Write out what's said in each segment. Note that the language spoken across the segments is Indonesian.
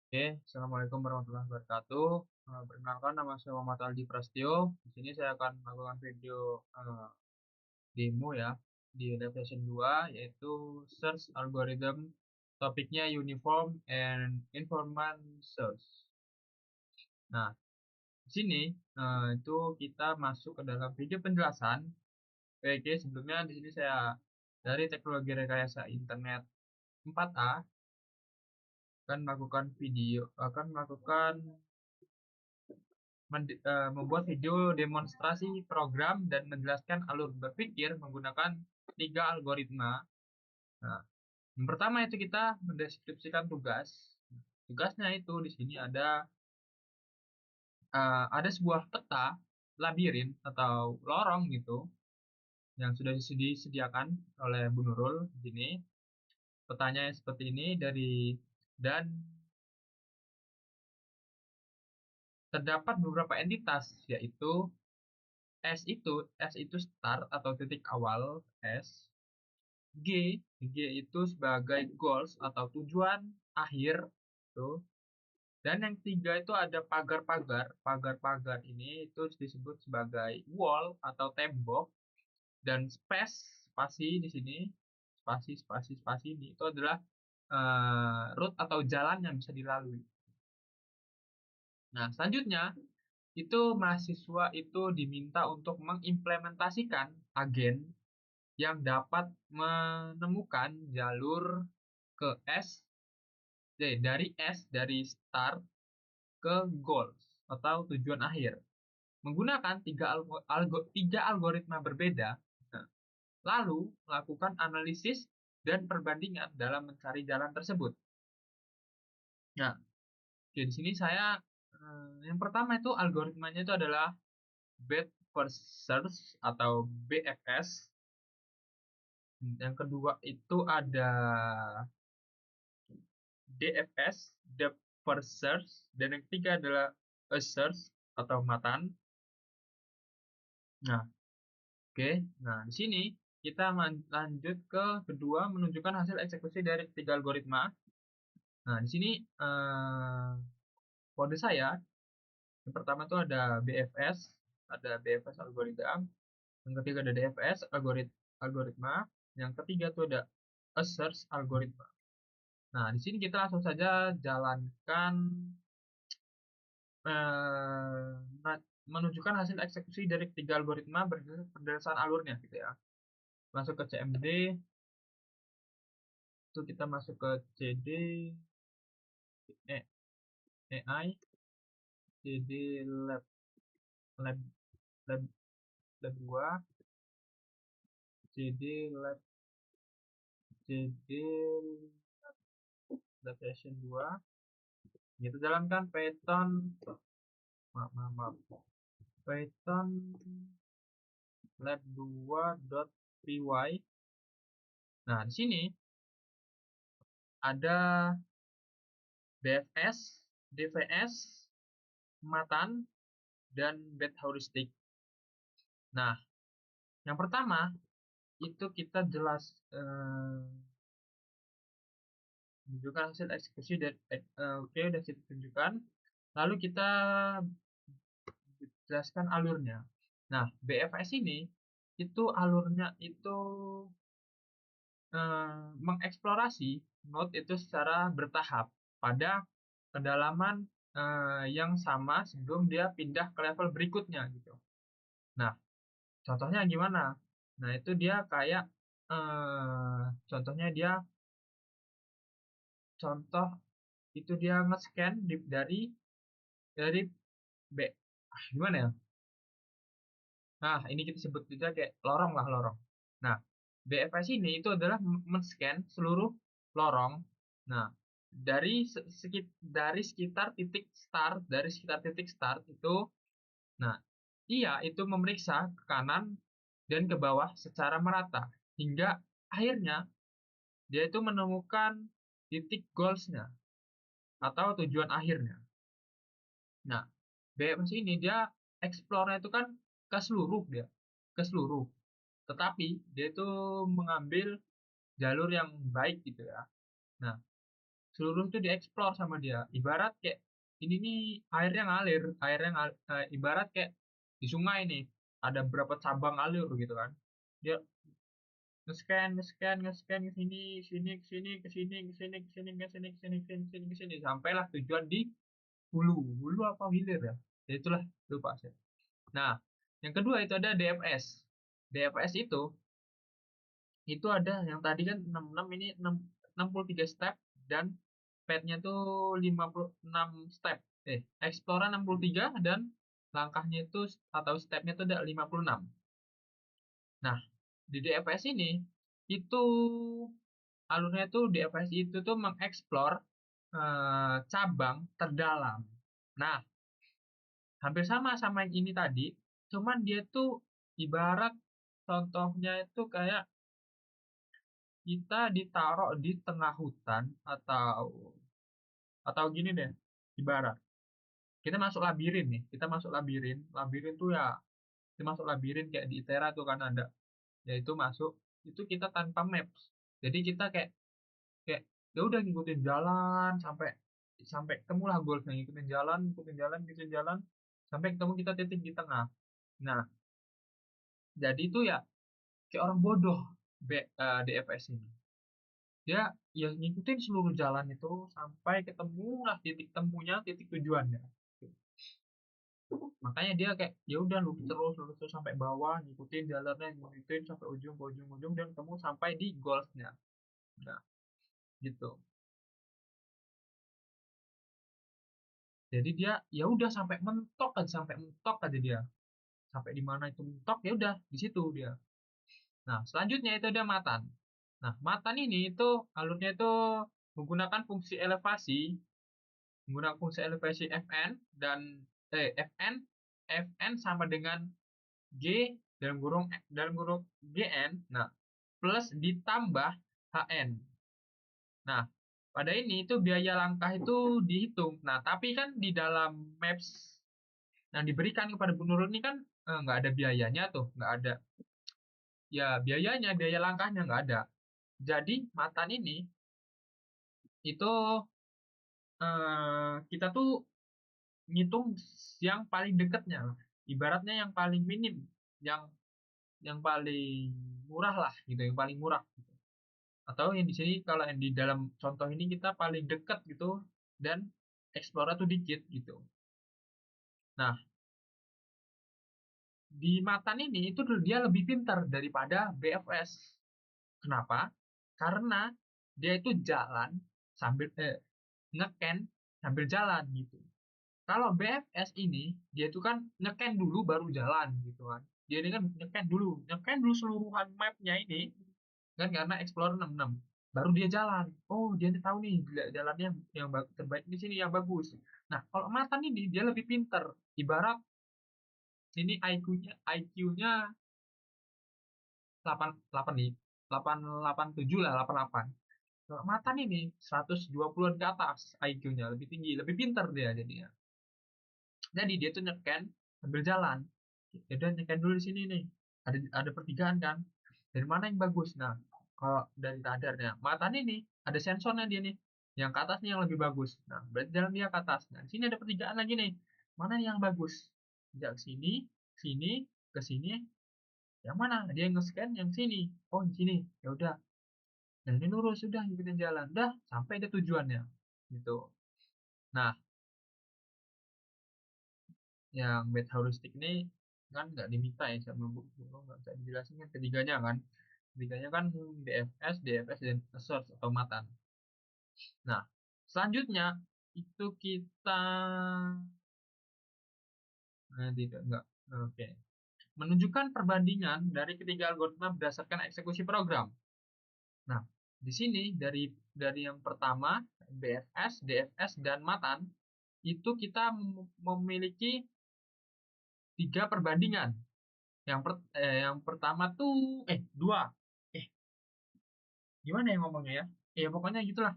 Oke, Assalamualaikum warahmatullahi wabarakatuh. Perkenalkan, nama saya Muhammad Aldi Prasetyo. Di sini saya akan melakukan video demo ya di Lab Session 2, yaitu Search Algorithm. Topiknya Uniform and Informant Search. Nah, di sini itu kita masuk ke dalam video penjelasan. Oke, sebelumnya di sini saya dari Teknologi Rekayasa Internet 4A akan melakukan membuat video demonstrasi program dan menjelaskan alur berpikir menggunakan 3 algoritma. Nah, yang pertama itu kita mendeskripsikan tugas. Tugasnya itu di sini ada sebuah peta labirin atau lorong gitu yang sudah disediakan oleh Bu Nurul di sini. Petanya seperti ini dan terdapat beberapa entitas, yaitu S itu start atau titik awal S. G itu sebagai goals atau tujuan akhir tuh. Dan yang ketiga itu ada pagar-pagar. Pagar-pagar ini itu disebut sebagai wall atau tembok, dan spasi di sini, spasi ini itu adalah route atau jalan yang bisa dilalui. Nah, selanjutnya itu mahasiswa itu diminta untuk mengimplementasikan agen yang dapat menemukan jalur ke dari start ke goals atau tujuan akhir menggunakan tiga algoritma berbeda. Nah, lalu melakukan analisis dan perbandingan dalam mencari jalan tersebut. Nah, di sini saya yang pertama itu algoritmanya itu adalah Best First Search atau BFS. Yang kedua itu ada DFS, Depth First Search, dan yang ketiga adalah A Search atau Matan. Nah, oke. Nah, di sini kita lanjut ke kedua, menunjukkan hasil eksekusi dari 3 algoritma. Nah, di sini kode saya yang pertama itu ada BFS algoritma, yang ketiga ada DFS algoritma, yang ketiga itu ada A Search algoritma. Nah, di sini kita langsung saja jalankan menunjukkan hasil eksekusi dari 3 algoritma berdasarkan alurnya gitu ya. Masuk ke CMD, itu kita masuk ke CD AI, CD lab lab lab lab 2, CD lab CD lab session 2. Kita jalankan Python lab 2.py. Nah, di sini ada BFS, DVS, Matan, dan bed heuristic. Nah, yang pertama itu kita menunjukkan hasil eksekusi dari oke, udah kita tunjukkan. Lalu kita jelaskan alurnya. Nah, BFS ini itu alurnya itu mengeksplorasi node itu secara bertahap pada kedalaman yang sama sebelum dia pindah ke level berikutnya gitu. Nah, contohnya gimana? Nah, itu dia kayak contohnya contoh itu dia nge-scan dari B. Gimana ya? Nah, ini kita sebut juga kayak lorong lah, lorong. Nah, BFS ini itu adalah men-scan seluruh lorong. Nah, dari sekitar titik start itu, nah, ia itu memeriksa ke kanan dan ke bawah secara merata hingga akhirnya dia itu menemukan titik goals-nya atau tujuan akhirnya. Nah, BFS ini dia explore-nya itu kan ke seluruh. Tetapi dia itu mengambil jalur yang baik gitu ya. Nah, seluruh itu dieksplor sama dia. Ibarat kayak ini nih ibarat kayak di sungai nih ada berapa cabang alur gitu kan. Dia nge-scan nge-scan nge-scan ke sini sini ke sini ke sini ke sini ke sini ke sini ke sini ke sini ke sini ke sini sampailah tujuan di hulu. Hulu apa hilir ya? Ya itulah, lupa saya. Nah, yang kedua itu ada DFS. DFS itu ada yang tadi kan 66, ini 63 step, dan pad-nya tuh 56 step. Explorer 63 dan langkahnya itu atau stepnya itu ada 56. Nah, di DFS ini itu alurnya tuh DFS itu tuh mengeksplor cabang terdalam. Nah, hampir sama sama yang ini tadi, cuman dia tuh ibarat contohnya itu kayak kita ditaruh di tengah hutan, atau gini deh, ibarat kita masuk labirin nih, kita masuk labirin. Labirin tuh ya, kita masuk labirin kayak di Itera tuh kan ada, yaitu masuk itu kita tanpa maps. Jadi kita kayak kayak ya udah ngikutin jalan sampai sampai ketemulah goalsnya, ngikutin jalan ngikutin jalan ngikutin jalan sampai ketemu kita titik di tengah. Nah, jadi itu ya kayak orang bodoh DFS ini. Dia ya ngikutin seluruh jalan itu sampai ketemulah titik temunya, titik tujuannya. Makanya dia kayak ya udah lurus terus sampai bawah, ngikutin jalannya, ngikutin sampai ujung ke ujung dan ketemu sampai di goalsnya. Nah, gitu. Jadi dia ya udah sampai mentok aja dia. Sampai di mana itu mentok ya udah di situ dia. Nah, selanjutnya itu ada matan. Nah, matan ini itu alurnya itu menggunakan fungsi elevasi, Fn dan Fn Fn sama dengan G dalam kurung Gn. Nah, plus ditambah Hn. Nah, pada ini itu biaya langkah itu dihitung. Nah, tapi kan di dalam maps yang diberikan kepada penurun ini kan nggak ada biayanya tuh, nggak ada. Ya, biaya langkahnya nggak ada. Jadi, matan ini itu kita tuh ngitung yang paling dekatnya. Ibaratnya yang paling minim, yang yang paling murah lah gitu, yang paling murah gitu. Atau yang di sini kalau yang di dalam contoh ini kita paling dekat gitu dan explore tuh dikit gitu. Nah, di Matan ini itu dia lebih pintar daripada BFS. Kenapa? Karena dia itu jalan sambil ngeken sambil jalan gitu. Kalau BFS ini dia itu kan ngeken dulu baru jalan gitu kan. Dia ini kan ngeken dulu seluruhan mapnya ini kan karena Explorer 66 baru dia jalan. Oh, dia tahu nih jalannya yang terbaik di sini yang bagus. Nah, kalau Matan ini dia lebih pintar. Ibarat ini IQ-nya 8 nih. 887 lah, 88. Kalau Matan ini 120-an ke atas IQ-nya, lebih tinggi, lebih pintar dia jadinya. Jadi dia tuh nyeken sambil jalan. Ya udah nyeken dulu di sini nih. Ada pertigaan kan. Dari mana yang bagus? Nah, kalau dari radarnya, Matan ini ada sensornya dia nih. Yang ke atas nih yang lebih bagus. Nah, berarti jalan dia ke atas. Nah, di sini ada pertigaan lagi nih. Mana yang bagus? Sejak sini, sini, ke sini. Yang mana? Dia yang nge-scan yang sini. Oh, di sini. Ya udah. Nah, ini lurus sudah ngikutin jalan. Udah sampai ke tujuannya. Gitu. Nah, yang bed heuristik ini kan nggak diminta ya sama buku, nggak bisa dijelasin kan ketiganya kan DFS dan search atau matan. Nah, selanjutnya itu kita tidak enggak oke, menunjukkan perbandingan dari ketiga algoritma berdasarkan eksekusi program. Nah, di sini dari yang pertama BFS, DFS dan matan itu kita memiliki 3 perbandingan. Yang pertama tuh dua. Gimana ya ngomongnya ya? Ya pokoknya gitulah.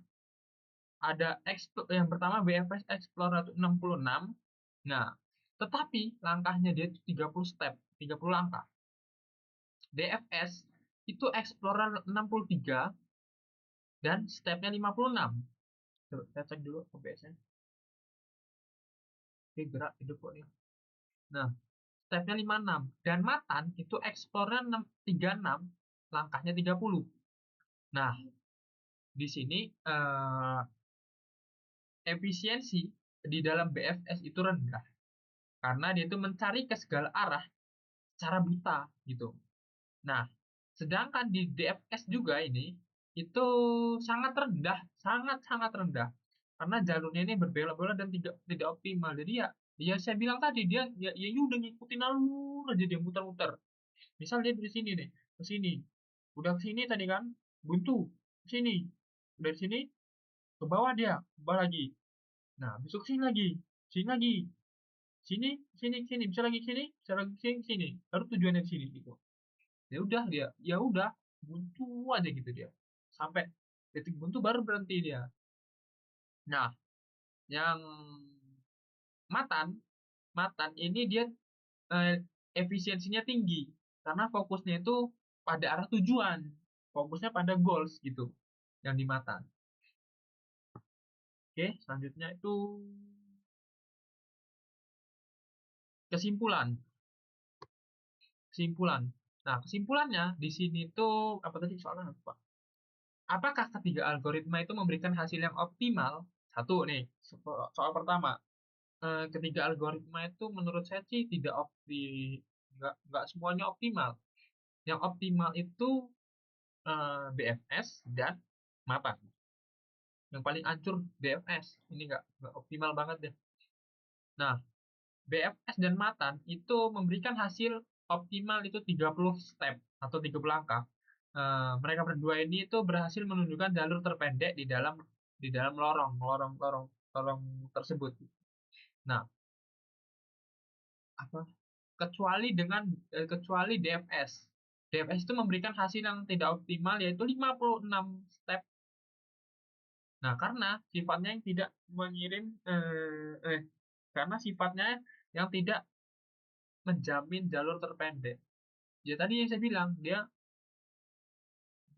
Ada yang pertama BFS Explorer 66. Nah, tetapi langkahnya dia itu 30 step, 30 langkah. DFS itu Explorer 63 dan stepnya 56. Coba kita cek dulu OBS-nya. Oke, gerak hidup kok nih. Nah, stepnya 56. Dan Matan itu eksplornya 36, langkahnya 30. Nah, di sini efisiensi di dalam BFS itu rendah karena dia itu mencari ke segala arah secara buta gitu. Nah, sedangkan di DFS juga ini itu sangat rendah, sangat rendah karena jalurnya ini berbelok-belok dan tidak tidak optimal. Jadi ya, ya saya bilang tadi dia ya udah ngikutin alur aja dia muter-muter. Misal dia dari sini nih ke sini, udah ke sini tadi kan buntu ke sini, dari sini ke bawah dia, ke bawah lagi. Nah, besok sini lagi, sini lagi, sini, sini, sini, bisa lagi sini, bisa lagi sini, sini. Lalu tujuannya di sini gitu. Ya udah dia, ya udah buntu aja gitu dia. Sampai detik buntu baru berhenti dia. Nah, yang Matan, Matan ini dia eh, efisiensinya tinggi karena fokusnya itu pada arah tujuan, fokusnya pada goals gitu yang di Matan. Oke, selanjutnya itu kesimpulan. Kesimpulan. Nah, kesimpulannya di sini tuh apa tadi soalnya apa? Apakah ketiga algoritma itu memberikan hasil yang optimal? Satu nih, soal pertama. Ketiga algoritma itu menurut saya sih tidak nggak semuanya optimal. Yang optimal itu BFS dan MAPAN. Yang paling hancur BFS. Ini nggak optimal banget deh. Nah, BFS dan Matan itu memberikan hasil optimal itu 30 step atau 30 langkah. Mereka berdua ini itu berhasil menunjukkan jalur terpendek di dalam lorong tersebut. Nah, apa? Kecuali DFS. DFS itu memberikan hasil yang tidak optimal yaitu 56 step. Nah, karena sifatnya yang tidak menjamin jalur terpendek. Ya tadi yang saya bilang, dia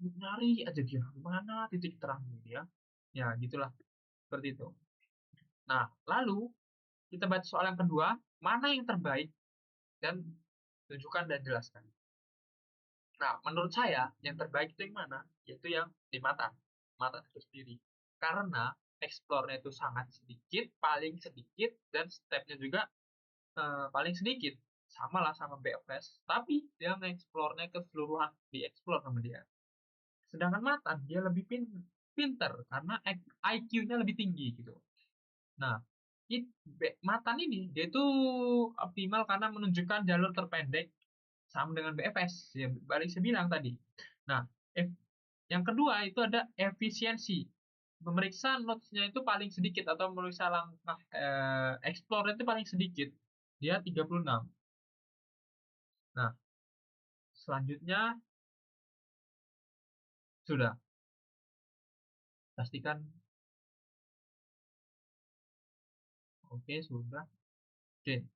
nyari aja dia mana titik terangnya dia. Ya, gitulah. Seperti itu. Nah, lalu kita baca soal yang kedua, mana yang terbaik dan tunjukkan dan jelaskan. Nah, menurut saya yang terbaik itu yang mana? Yaitu yang di mata itu sendiri. Karena explore-nya itu sangat sedikit, paling sedikit, dan step-nya juga paling sedikit. Sama lah sama BFS, tapi dia nge-explore-nya keseluruhan, di-explore sama dia. Sedangkan Matan, dia lebih pinter, karena IQ-nya lebih tinggi gitu. Nah, Matan ini, dia itu optimal karena menunjukkan jalur terpendek sama dengan BFS ya balik saya bilang tadi. Nah, yang kedua itu ada efisiensi. Memeriksa notes-nya itu paling sedikit atau memeriksa langkah explore itu paling sedikit. Dia 36. Nah, selanjutnya sudah pastikan oke sudah. Oke,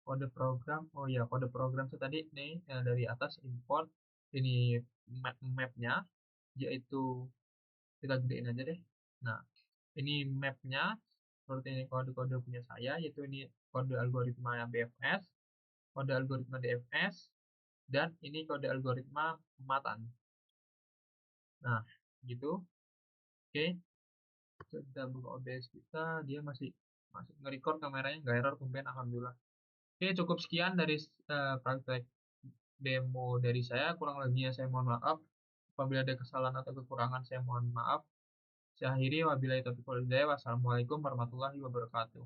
kode program. Oh ya, kode program itu tadi nih dari atas import ini mapnya yaitu kita gedein aja deh. Nah, ini mapnya seperti ini kode-kode punya saya yaitu ini kode algoritma BFS, kode algoritma DFS, dan ini kode algoritma Matan. Nah, gitu. Oke, kita buka OBS kita, dia masih masih nge-record kameranya, nggak error tumben, alhamdulillah. Oke, cukup sekian dari praktek demo dari saya. Kurang lebihnya saya mohon maaf. Apabila ada kesalahan atau kekurangan, saya mohon maaf. Saya akhiri wabillahi taufiq wal hidayah. Wassalamualaikum warahmatullahi wabarakatuh.